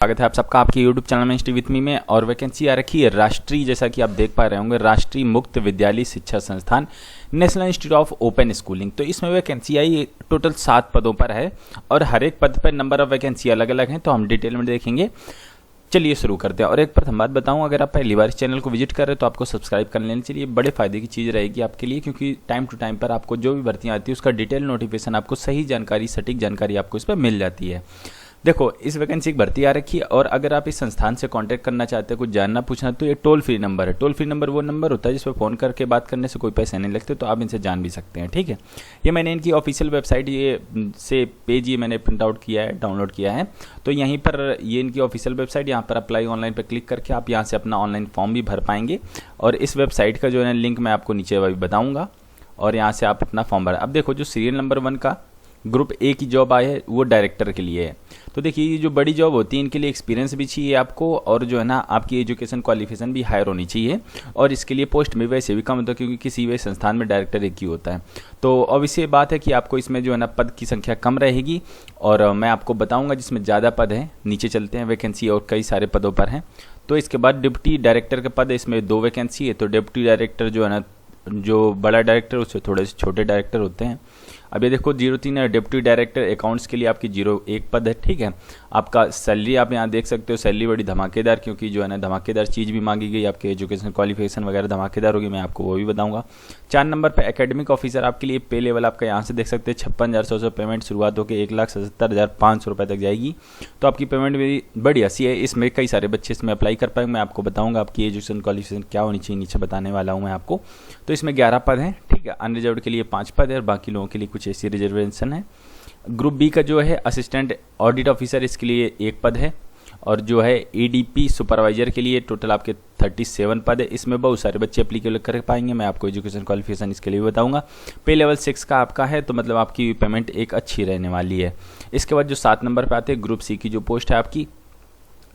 स्वागत है आप सबका आपके YouTube चैनल में स्टडी विथ मी में। और वैकेंसी आ रखी है राष्ट्रीय, जैसा कि आप देख पा रहे होंगे, राष्ट्रीय मुक्त विद्यालय शिक्षा संस्थान, national institute of open schooling. तो इसमें वैकेंसी आई टोटल 7 पदों पर है और हर एक पद पर नंबर ऑफ वैकेंसी अलग अलग हैं, तो हम डिटेल में देखेंगे। चलिए शुरू करते हैं। और एक प्रथम बात बताऊं, अगर आप पहली बार इस चैनल को विजिट कर रहे हैं तो आपको सब्सक्राइब कर लेना चाहिए। बड़े फायदे की चीज़ रहेगी आपके लिए, क्योंकि टाइम टू टाइम पर आपको जो भी भर्तियां आती है उसका डिटेल नोटिफिकेशन, आपको सही जानकारी, सटीक जानकारी आपको इस पर मिल जाती है। देखो, इस वैकेंसी की भर्ती आ रखी है और अगर आप इस संस्थान से कांटेक्ट करना चाहते हैं, कुछ जानना पूछना, तो ये टोल फ्री नंबर है। टोल फ्री नंबर वो नंबर होता है जिस पर फ़ोन करके बात करने से कोई पैसे नहीं लगते, तो आप इनसे जान भी सकते हैं। ठीक है, ये मैंने इनकी ऑफिशियल वेबसाइट ये से पेज ये मैंने प्रिंट आउट किया है, डाउनलोड किया है। तो यहीं पर ये इनकी ऑफिशियल वेबसाइट, यहाँ पर अप्लाई ऑनलाइन पर क्लिक करके आप यहाँ से अपना ऑनलाइन फॉर्म भी भर पाएंगे। और इस वेबसाइट का जो है लिंक मैं आपको नीचे अभी बताऊँगा और यहाँ से आप अपना फॉर्म भर। अब देखो, जो सीरियल नंबर 1 का ग्रुप ए की जॉब आई है वो डायरेक्टर के लिए है। तो देखिए, ये जो बड़ी जॉब होती है इनके लिए एक्सपीरियंस भी चाहिए आपको, और जो है ना आपकी एजुकेशन क्वालिफिकेशन भी हायर होनी चाहिए। और इसके लिए पोस्ट में वैसे भी कम होता है, क्योंकि किसी भी संस्थान में डायरेक्टर एक ही होता है। तो ऑब्वियसली बात है कि आपको इसमें जो है ना पद की संख्या कम रहेगी, और मैं आपको बताऊंगा जिसमें ज़्यादा पद हैं। नीचे चलते हैं, वैकेंसी और कई सारे पदों पर हैं। तो इसके बाद डिप्टी डायरेक्टर के पद है, इसमें 2 वैकेंसी है। तो डिप्टी डायरेक्टर जो है ना, जो बड़ा डायरेक्टर उससे थोड़े से छोटे डायरेक्टर होते हैं। अब ये देखो, 03 है डिप्टी डायरेक्टर अकाउंट्स के लिए आपकी 01 पद है। ठीक है, आपका सैलरी आप यहाँ देख सकते हो, सैलरी बड़ी धमाकेदार, क्योंकि जो है ना धमाकेदार चीज़ भी मांगी गई, आपके एजुकेशन क्वालिफिकेशन वगैरह धमाकेदार होगी, मैं आपको वो भी बताऊंगा। 4 नंबर पे एकेडमिक ऑफिसर आपके लिए पे लेवल आपका यहाँ से देख सकते हैं 56,100 से पेमेंट शुरुआत होकर 1,77,500 रुपये तक जाएगी। तो आपकी पेमेंट भी बड़ी अच्छी है। इसमें कई सारे बच्चे इसमें अप्लाई कर पाएंगे। मैं आपको बताऊँगा आपकी एजुकेशन क्वालिफिकेशन क्या होनी चाहिए, नीचे बताने वाला हूँ मैं आपको। तो इसमें 11 पद हैं। ठीक है, अनरिजर्व्ड के लिए 5 पद है और बाकी लोगों के लिए कुछ ऐसी रिजर्वेशन है। ग्रुप बी का जो है असिस्टेंट ऑडिट ऑफिसर, इसके लिए 1 पद है। और जो है एडीपी सुपरवाइजर के लिए टोटल आपके 37 पद है। इसमें बहुत सारे बच्चे एप्लीकेबल कर पाएंगे। मैं आपको एजुकेशन क्वालिफिकेशन इसके लिए भी बताऊंगा। पे लेवल 6 का आपका है, तो मतलब आपकी पेमेंट एक अच्छी रहने वाली है। इसके बाद जो 7 नंबर पे आते हैं, ग्रुप सी की जो पोस्ट है आपकी,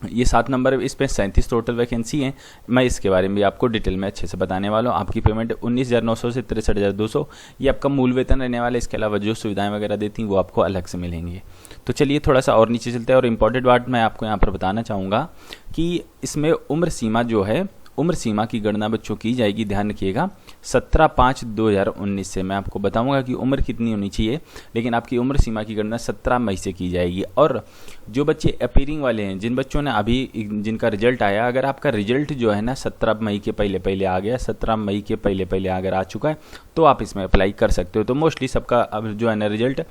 ये 7 नंबर, इस पर 37 टोटल वैकेंसी है। मैं इसके बारे में भी आपको डिटेल में अच्छे से बताने वाला हूँ। आपकी पेमेंट 19,900 से 63,200 ये आपका मूल वेतन रहने वाला है। इसके अलावा जो सुविधाएं वगैरह देती हैं वो आपको अलग से मिलेंगी। तो चलिए थोड़ा सा और नीचे चलते हैं। और इम्पॉर्टेंट बात मैं आपको यहाँ पर बताना चाहूँगा कि इसमें उम्र सीमा जो है, उम्र सीमा की गणना बच्चों की जाएगी, ध्यान रखिएगा, 17/5/2019 से। मैं आपको बताऊंगा कि उम्र कितनी होनी चाहिए, लेकिन आपकी उम्र सीमा की गणना 17 मई से की जाएगी। और जो बच्चे अपीयरिंग वाले हैं, जिन बच्चों ने अभी जिनका रिजल्ट आया, अगर आपका रिजल्ट जो है ना 17 मई के पहले पहले आ गया, 17 मई के पहले पहले अगर आ चुका है, तो आप इसमें अप्लाई कर सकते हो। तो मोस्टली सबका अब जो है ना रिजल्ट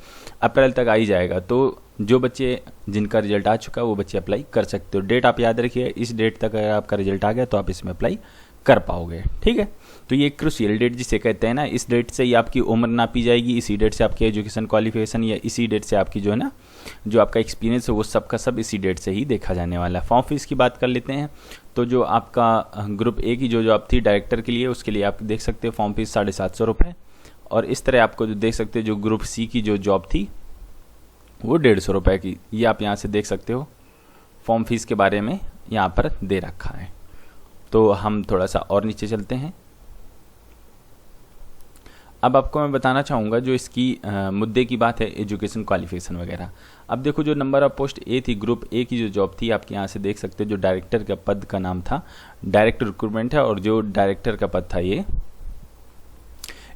अप्रैल तक आ ही जाएगा। तो जो बच्चे जिनका रिजल्ट आ चुका है वो बच्चे अप्लाई कर सकते हो। डेट आप याद रखिए, इस डेट तक अगर आपका रिजल्ट आ गया तो आप इसमें अप्लाई कर पाओगे। ठीक है, तो ये क्रूशियल डेट जिसे कहते हैं ना, इस डेट से ही आपकी उम्र नापी जाएगी, इसी डेट से आपकी एजुकेशन क्वालिफिकेशन, या इसी डेट से आपकी जो है ना जो आपका एक्सपीरियंस है वो सब का सब इसी डेट से ही देखा जाने वाला है। फॉर्म फीस की बात कर लेते हैं। तो जो आपका ग्रुप ए की जो जॉब थी डायरेक्टर के लिए, उसके लिए आप देख सकते हो फॉर्म फीस 750 रुपये। और इस तरह आपको जो देख सकते हो, जो ग्रुप सी की जो जॉब थी वो 150 रुपये की, ये आप यहाँ से देख सकते हो। फॉर्म फीस के बारे में यहाँ पर दे रखा है। तो हम थोड़ा सा और नीचे चलते हैं। अब आपको मैं बताना चाहूँगा जो इसकी मुद्दे की बात है, एजुकेशन क्वालिफिकेशन वगैरह। अब देखो, जो नंबर ऑफ पोस्ट ए थी, ग्रुप ए की जो जॉब थी, आपके यहाँ से देख सकते हो, जो डायरेक्टर का पद का नाम था, डायरेक्टर रिक्रूटमेंट है। और जो डायरेक्टर का पद था ये,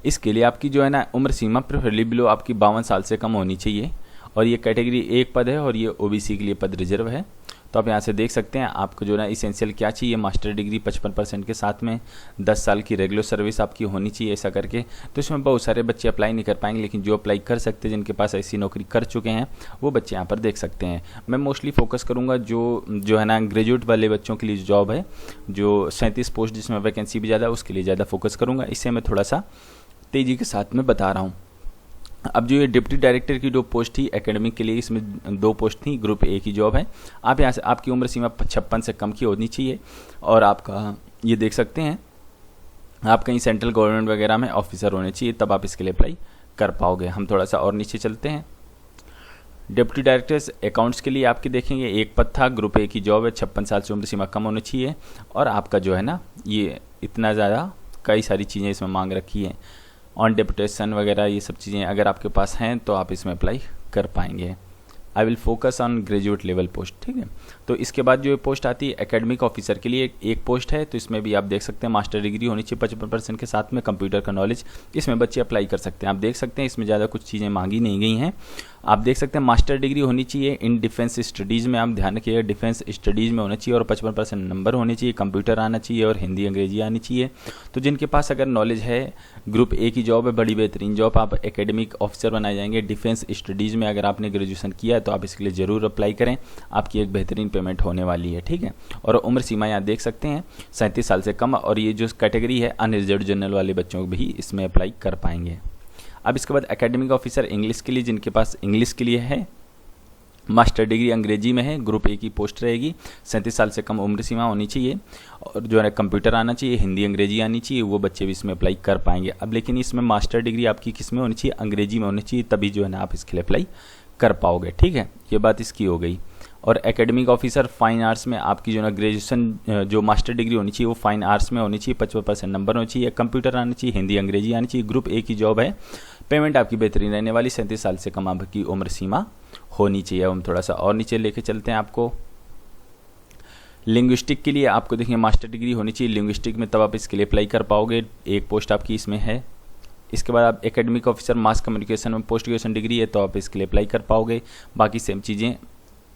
इसके लिए आपकी जो है ना उम्र सीमा प्रेफरेबली बिलो आपकी 52 साल से कम होनी चाहिए। और ये कैटेगरी 1 पद है और ये ओबीसी के लिए पद रिजर्व है। तो आप यहाँ से देख सकते हैं, आपको जो है ना इसेंशियल क्या चाहिए, मास्टर डिग्री 55% के साथ में 10 साल की रेगुलर सर्विस आपकी होनी चाहिए, ऐसा करके। तो इसमें बहुत सारे बच्चे अप्लाई नहीं कर पाएंगे, लेकिन जो अप्लाई कर सकते हैं, जिनके पास ऐसी नौकरी कर चुके हैं, वो बच्चे यहाँ पर देख सकते हैं। मैं मोस्टली फोकस करूँगा जो है ना ग्रेजुएट वाले बच्चों के लिए जॉब है, जो 37 पोस्ट जिसमें वैकेंसी भी ज़्यादा, उसके लिए ज़्यादा फोकस करूँगा। इससे मैं थोड़ा सा तेज़ी के साथ में बता रहा हूँ। अब जो ये डिप्टी डायरेक्टर की जो पोस्ट थी एकेडमिक के लिए, इसमें 2 पोस्ट थी, ग्रुप ए की जॉब है। आप यहाँ से आपकी उम्र सीमा 56 से कम की होनी चाहिए। और आपका ये देख सकते हैं, आप कहीं सेंट्रल गवर्नमेंट वगैरह में ऑफिसर होने चाहिए, तब आप इसके लिए अप्लाई कर पाओगे। हम थोड़ा सा और नीचे चलते हैं। डिप्टी डायरेक्टर्स अकाउंट्स के लिए आपके देखेंगे 1 पद था, ग्रुप ए की जॉब है, 56 साल से उम्र सीमा कम होनी चाहिए। और आपका जो है ना ये इतना ज़्यादा कई सारी चीज़ें इसमें मांग रखी है, ऑन डेपुटेशन वगैरह, ये सब चीज़ें अगर आपके पास हैं तो आप इसमें अप्लाई कर पाएंगे। I will focus on graduate level post. ठीक है, तो इसके बाद जो पोस्ट आती है एकेडमिक ऑफिसर के लिए एक पोस्ट है, तो इसमें भी आप देख सकते हैं मास्टर डिग्री होनी चाहिए 55% के साथ में कंप्यूटर का नॉलेज, इसमें बच्चे अप्लाई कर सकते हैं। आप देख सकते हैं इसमें ज़्यादा कुछ चीज़ें मांगी नहीं गई हैं। आप देख सकते हैं मास्टर डिग्री होनी चाहिए इन डिफेंस स्टडीज़ में, आप ध्यान रखिएगा डिफेंस स्टडीज़ में होना चाहिए और 55% नंबर होने चाहिए, कंप्यूटर आना चाहिए और हिंदी अंग्रेजी आनी चाहिए। तो जिनके पास अगर नॉलेज है, ग्रुप ए की जॉब है, बड़ी बेहतरीन जॉब, आप एकेडमिक ऑफिसर बनाए जाएंगे डिफेंस स्टडीज़ में। अगर आपने ग्रेजुएशन किया है तो आप इसके लिए ज़रूर अप्लाई करें, आपकी एक बेहतरीन पेमेंट होने वाली है, ठीक है। और उम्र सीमा यहाँ देख सकते हैं 37 साल से कम, और ये जो कैटेगरी है अनरिजर्व जनरल वाले बच्चों भी इसमें अप्लाई कर पाएंगे। अब इसके बाद एकेडमिक ऑफिसर इंग्लिश के लिए, जिनके पास इंग्लिश के लिए है, मास्टर डिग्री अंग्रेजी में है, ग्रुप ए की पोस्ट रहेगी, 37 साल से कम उम्र सीमा होनी चाहिए और जो है कंप्यूटर आना चाहिए, हिंदी अंग्रेजी आनी चाहिए, वो बच्चे भी इसमें अप्लाई कर पाएंगे। अब लेकिन इसमें मास्टर डिग्री आपकी किस में होनी चाहिए, अंग्रेजी में होनी चाहिए, तभी जो है ना आप इसके लिए अप्लाई कर पाओगे, ठीक है। ये बात इसकी हो गई। और एकेडमिक ऑफिसर फाइन आर्ट्स में आपकी जो ना ग्रेजुएशन जो मास्टर डिग्री होनी चाहिए वो फाइन आर्ट्स में होनी चाहिए, 55% नंबर होनी चाहिए, कंप्यूटर आना चाहिए, हिंदी अंग्रेजी आनी चाहिए, ग्रुप ए की जॉब है, पेमेंट आपकी बेहतरीन रहने वाली, 37 साल से कम आपकी उम्र सीमा होनी चाहिए। हम थोड़ा सा और नीचे लेके चलते हैं आपको। लिंग्विस्टिक के लिए आपको देखिए मास्टर डिग्री होनी चाहिए लिंग्विस्टिक में, तब आप इसके लिए अप्लाई कर पाओगे, एक पोस्ट आपकी इसमें है। इसके बाद आप एकेडमिक ऑफिसर मास कम्युनिकेशन में पोस्ट ग्रेजुएशन डिग्री है, तो आप इसके लिए अप्लाई कर पाओगे। बाकी सेम चीज़ें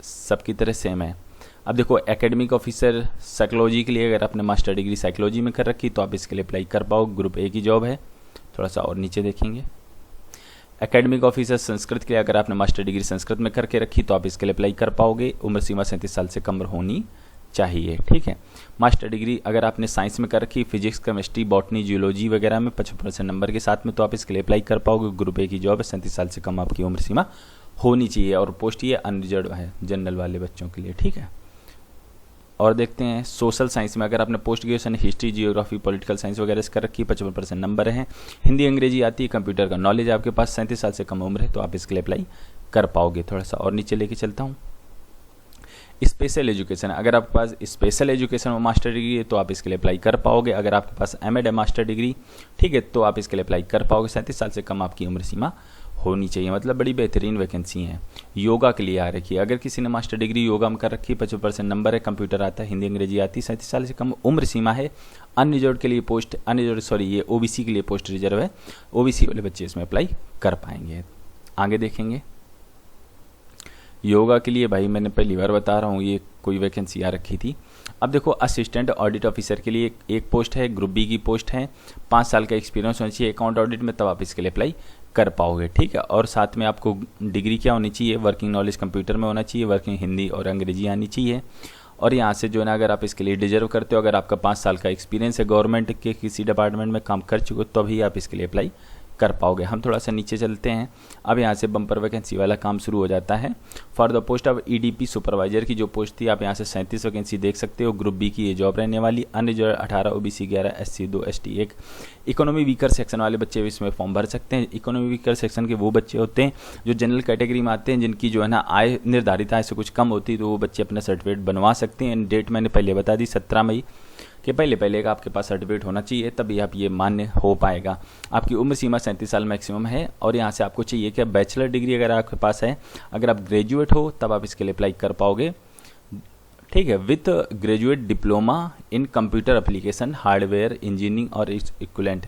सबकी तरह सेम है। अब देखो एकेडमिक ऑफिसर साइकोलॉजी के लिए अगर आपने मास्टर डिग्री साइकोलॉजी में कर रखी तो आप इसके लिए अप्लाई कर पाओ, ग्रुप ए की जॉब है। थोड़ा सा और नीचे देखेंगे, एकेडमिक ऑफिसर संस्कृत के लिए अगर आपने मास्टर डिग्री संस्कृत में करके रखी तो आप इसके लिए अप्लाई कर पाओगे, उम्र सीमा 37 साल से कम होनी चाहिए, ठीक है। मास्टर डिग्री अगर आपने साइंस में कर रखी, फिजिक्स केमिस्ट्री बॉटनी जियोलॉजी वगैरह में 55% नंबर के साथ में, तो आप इसके लिए अप्लाई कर पाओगे, ग्रुप ए की जॉब है, 37 साल से कम आपकी उम्र सीमा होनी चाहिए और पोस्ट ये अनरिजर्व है जनरल वाले बच्चों के लिए, ठीक है। और देखते हैं सोशल साइंस में अगर आपने post graduation history geography political science वगैरह से कर रखी, 55% नंबर हैं, हिंदी अंग्रेजी आती है, कंप्यूटर का नॉलेज आपके पास, 37 साल से कम उम्र है, तो आप इसके लिए अप्लाई कर पाओगे। थोड़ा सा और नीचे लेके चलता हूँ। स्पेशल एजुकेशन, अगर आपके पास स्पेशल एजुकेशन में मास्टर डिग्री है तो आप इसके लिए अप्लाई कर पाओगे। अगर आपके पास एमएड है मास्टर डिग्री, ठीक है, तो आप इसके लिए अप्लाई कर पाओगे। 37 साल से कम आपकी उम्र सीमा होनी चाहिए, मतलब बड़ी बेहतरीन वैकेंसी है। योगा के लिए आ रखी है, अगर किसी ने मास्टर डिग्री योगा में कर रखी है, 55% नंबर है, कंप्यूटर आता है, हिंदी अंग्रेजी आती है, 37 साल से कम उम्र सीमा है, अनरिजर्व के लिए पोस्ट ये ओबीसी के लिए पोस्ट रिजर्व है, ओबीसी वाले बच्चे इसमें अप्लाई कर पाएंगे। आगे देखेंगे योगा के लिए, भाई मैंने पहली बार बता रहा हूँ, ये कोई वैकेंसी आ रखी थी। अब देखो असिस्टेंट ऑडिट ऑफिसर के लिए एक पोस्ट है, ग्रुप बी की पोस्ट है, 5 साल का एक्सपीरियंस होना चाहिए अकाउंट ऑडिट में, तब आप इसके लिए अप्लाई कर पाओगे, ठीक है। और साथ में आपको डिग्री क्या होनी चाहिए, वर्किंग नॉलेज कंप्यूटर में होना चाहिए, वर्किंग हिंदी और अंग्रेजी आनी चाहिए। और यहाँ से जो है ना अगर आप इसके लिए डिजर्व करते हो, अगर आपका 5 साल का एक्सपीरियंस है, गवर्नमेंट के किसी डिपार्टमेंट में काम कर चुके हो, तभी आप इसके लिए अप्लाई कर पाओगे। हम थोड़ा सा नीचे चलते हैं। अब यहाँ से बम्पर वैकेंसी वाला काम शुरू हो जाता है। For the post of EDP supervisor की जो पोस्ट थी, आप यहाँ से 37 वैकेंसी देख सकते हो। ग्रुप बी की ये जॉब रहने वाली, unreserved 18, OBC 11, SC 2, ST 1। Economy weaker section वाले बच्चे भी इसमें फॉर्म भर सकते हैं। इकोनॉमी वीकर सेक्शन के वो बच्चे होते हैं जो जनरल कैटेगरी में आते हैं, जिनकी जो है ना आय निर्धारित आय से कुछ कम होती है, तो वो बच्चे अपना सर्टिफिकेट बनवा सकते हैं। डेट मैंने पहले बता दी 17 मई के पहले का आपके पास सर्टिफिकेट होना चाहिए, तभी आप ये मान्य हो पाएगा। आपकी उम्र सीमा 37 साल मैक्सिमम है। और यहाँ से आपको चाहिए कि बैचलर डिग्री अगर आपके पास है, अगर आप ग्रेजुएट हो तब आप इसके लिए अप्लाई कर पाओगे, ठीक है, with graduate diploma in computer application hardware engineering और इक्विवेलेंट।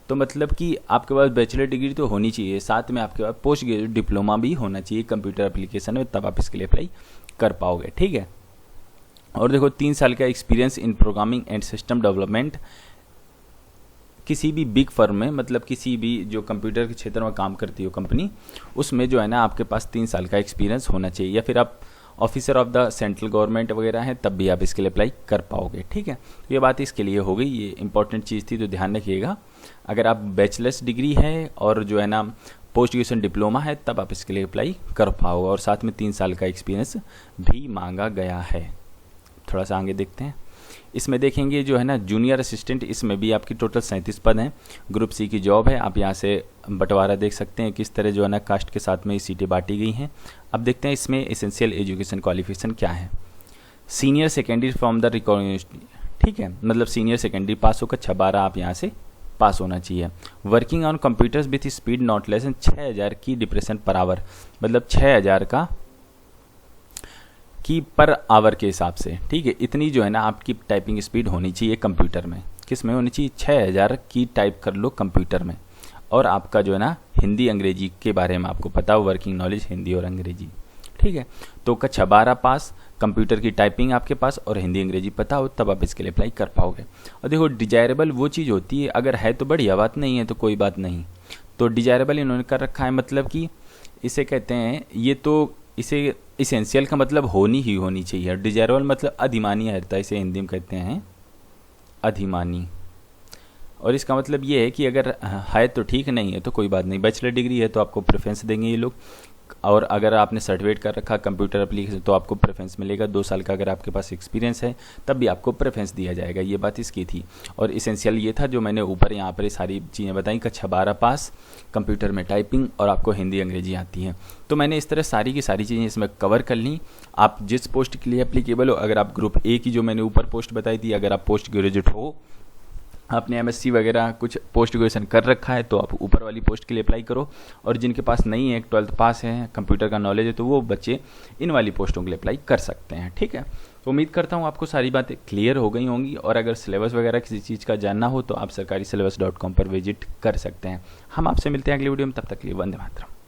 तो मतलब कि आपके पास बैचलर डिग्री तो होनी चाहिए, साथ में आपके पास पोस्ट ग्रेजुएट डिप्लोमा भी होना चाहिए कंप्यूटर एप्लीकेशन में, तब आप इसके लिए अप्लाई कर पाओगे, ठीक है। और देखो 3 साल का experience in programming and system development किसी भी बिग फर्म में, मतलब किसी भी जो कंप्यूटर के क्षेत्र में काम करती हो कंपनी, उसमें जो है ना आपके पास 3 साल का एक्सपीरियंस होना चाहिए। या फिर आप officer of the central government वगैरह हैं, तब भी आप इसके लिए अप्लाई कर पाओगे, ठीक है। ये बात इसके लिए हो गई, ये इंपॉर्टेंट चीज़ थी, तो ध्यान रखिएगा। अगर आप बैचलर्स डिग्री है और जो है ना पोस्ट ग्रेजुएशन डिप्लोमा है, तब आप इसके लिए अप्लाई कर पाओगे। और साथ में 3 साल का एक्सपीरियंस भी मांगा गया है। थोड़ा सा आगे देखते हैं। इसमें देखेंगे जो है ना जूनियर असिस्टेंट, इसमें भी आपकी टोटल 37 पद हैं। ग्रुप सी की जॉब है। आप यहाँ से बंटवारा देख सकते हैं किस तरह जो है ना कास्ट के साथ में सीटें बांटी गई हैं। अब देखते हैं इसमें एसेंशियल एजुकेशन क्वालिफिकेशन क्या है। Senior secondary from the record university, ठीक है, मतलब सीनियर सेकेंडरी पास होकर 6/12 आप यहाँ से पास होना चाहिए। Working on computers with speed not less than 6000 की डिप्रेशन पर आवर, मतलब 6000 कि पर आवर के हिसाब से, ठीक है, इतनी जो है ना आपकी टाइपिंग स्पीड होनी चाहिए कंप्यूटर में। किस में होनी चाहिए? 6000 की टाइप कर लो कंप्यूटर में। और आपका जो है ना हिंदी अंग्रेजी के बारे में आपको पता हो, वर्किंग नॉलेज हिंदी और अंग्रेजी, ठीक है। तो कक्षा 12 पास, कंप्यूटर की टाइपिंग आपके पास और हिंदी अंग्रेजी पता हो, तब आप इसके लिए अप्लाई कर पाओगे। और देखो डिजायरेबल वो चीज़ होती है, अगर है तो बढ़िया बात, नहीं है तो कोई बात नहीं। तो डिजायरेबल इन्होंने कर रखा है, मतलब कि इसे कहते हैं, ये तो इसे इसेंशियल का मतलब होनी ही होनी चाहिए। डिजायरेबल मतलब अधिमानी रहता है, इसे हिंदी में कहते हैं अधिमानी। और इसका मतलब ये है कि अगर है तो ठीक, नहीं है तो कोई बात नहीं। बैचलर डिग्री है तो आपको प्रेफरेंस देंगे ये लोग। और अगर आपने सर्टिफिकेट कर रखा कंप्यूटर एप्लीकेशन तो आपको प्रेफरेंस मिलेगा। 2 साल का अगर आपके पास एक्सपीरियंस है तब भी आपको प्रेफरेंस दिया जाएगा। ये बात इसकी थी। और इसेंशियल ये था जो मैंने ऊपर यहाँ पर सारी चीज़ें बताई। कक्षा 12 पास, कंप्यूटर में टाइपिंग और आपको हिंदी अंग्रेजी आती है। तो मैंने इस तरह सारी की सारी चीज़ें इसमें कवर कर ली। आप जिस पोस्ट के लिए एप्लीकेबल हो, अगर आप ग्रुप ए की जो मैंने ऊपर पोस्ट बताई थी, अगर आप पोस्ट ग्रेजुएट हो, आपने एमएससी वगैरह कुछ पोस्ट ग्रेजुएशन कर रखा है तो आप ऊपर वाली पोस्ट के लिए अप्लाई करो। और जिनके पास नहीं है, 12th पास है, कंप्यूटर का नॉलेज है, तो वो बच्चे इन वाली पोस्टों के लिए अप्लाई कर सकते हैं, ठीक है। तो उम्मीद करता हूँ आपको सारी बातें क्लियर हो गई होंगी। और अगर सिलेबस वगैरह किसी चीज़ का जानना हो तो आप सरकारी syllabus.com पर विजिट कर सकते हैं। हम आपसे मिलते हैं अगली वीडियो में, तब तक के लिए वंदे मातरम।